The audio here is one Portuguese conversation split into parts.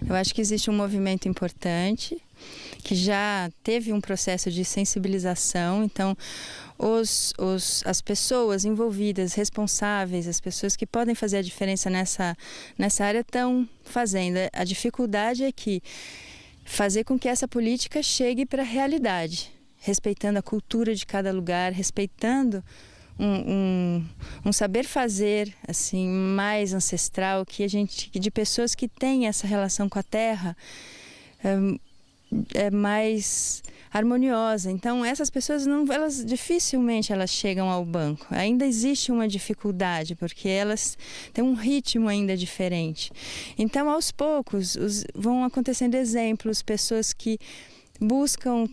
Eu acho que existe um movimento importante, que já teve um processo de sensibilização, então as pessoas envolvidas, responsáveis, as pessoas que podem fazer a diferença nessa área estão fazendo. A dificuldade é que fazer com que essa política chegue para a realidade, respeitando a cultura de cada lugar, respeitando um saber fazer assim mais ancestral, de pessoas que têm essa relação com a terra é mais harmoniosa. Então essas pessoas dificilmente elas chegam ao banco. Ainda existe uma dificuldade porque elas têm um ritmo ainda diferente. Então aos poucos vão acontecendo exemplos, pessoas que buscam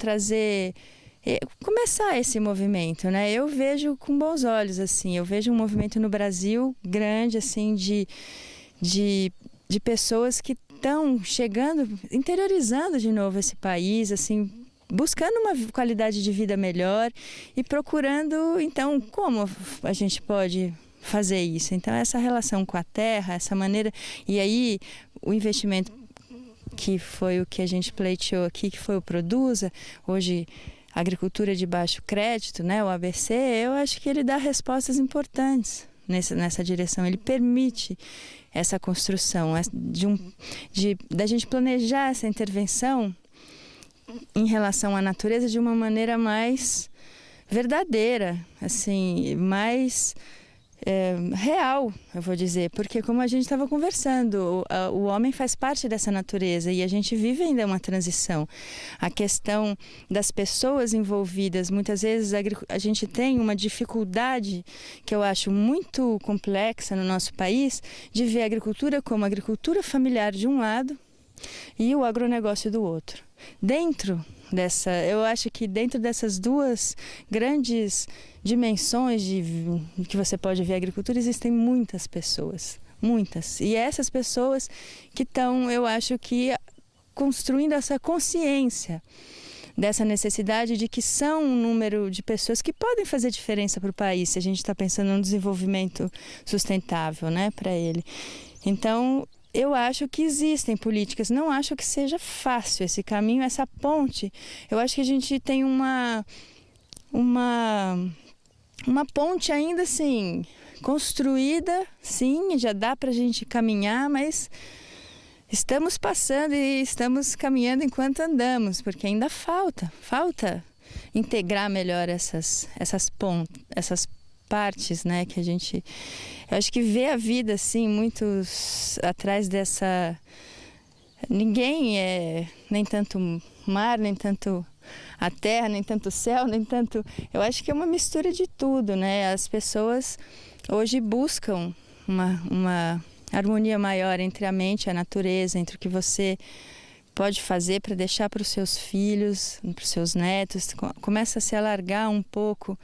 começar esse movimento, né? Eu vejo com bons olhos, assim, eu vejo um movimento no Brasil grande, assim, de pessoas que estão chegando, interiorizando de novo esse país, assim, buscando uma qualidade de vida melhor e procurando, então, como a gente pode fazer isso? Então, essa relação com a terra, essa maneira, e aí o investimento que foi o que a gente pleiteou aqui, que foi o Produza, hoje agricultura de baixo crédito, né, o ABC, eu acho que ele dá respostas importantes nessa direção. Ele permite essa construção da gente planejar essa intervenção em relação à natureza de uma maneira mais verdadeira, assim, mais real, eu vou dizer, porque como a gente estava conversando, o homem faz parte dessa natureza e a gente vive ainda uma transição. A questão das pessoas envolvidas, muitas vezes a gente tem uma dificuldade que eu acho muito complexa no nosso país, de ver a agricultura como agricultura familiar de um lado e o agronegócio do outro. Eu acho que dentro dessas duas grandes dimensões que você pode ver a agricultura, existem muitas pessoas, muitas. E essas pessoas que estão, eu acho que, construindo essa consciência dessa necessidade de que são um número de pessoas que podem fazer diferença para o país, se a gente está pensando num desenvolvimento sustentável, né, para ele. Então, eu acho que existem políticas, não acho que seja fácil esse caminho, essa ponte. Eu acho que a gente tem uma ponte ainda assim, construída, sim, já dá para a gente caminhar, mas estamos passando e estamos caminhando enquanto andamos, porque ainda falta integrar melhor essas partes, né, que eu acho que vê a vida assim, muitos atrás dessa, ninguém é nem tanto mar, nem tanto a terra, nem tanto céu, nem tanto, eu acho que é uma mistura de tudo, né, as pessoas hoje buscam uma harmonia maior entre a mente e a natureza, entre o que você pode fazer para deixar para os seus filhos, para os seus netos, começa a se alargar um pouco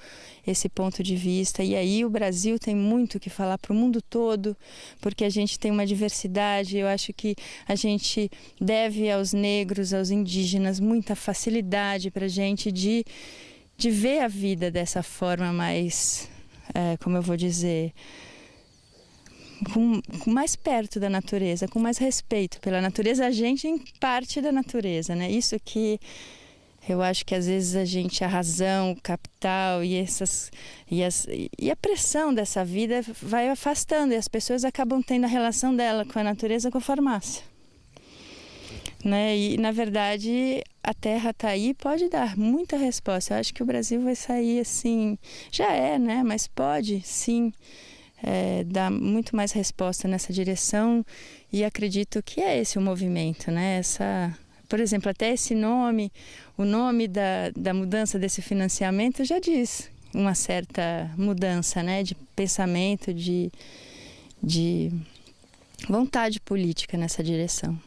esse ponto de vista. E aí o Brasil tem muito o que falar para o mundo todo, porque a gente tem uma diversidade. Eu acho que a gente deve aos negros, aos indígenas, muita facilidade para a gente de ver a vida dessa forma mais, como eu vou dizer, com mais perto da natureza, com mais respeito pela natureza, a gente em parte da natureza, né? Isso que eu acho que às vezes a razão, o capital e a pressão dessa vida vai afastando, e as pessoas acabam tendo a relação dela com a natureza com a farmácia, né? E na verdade a terra está aí, pode dar muita resposta. Eu acho que o Brasil vai sair assim, já né? Mas pode sim dar muito mais resposta nessa direção, e acredito que é esse o movimento, né? Por exemplo, até esse nome, o nome da mudança desse financiamento já diz uma certa mudança, né? De pensamento, de vontade política nessa direção.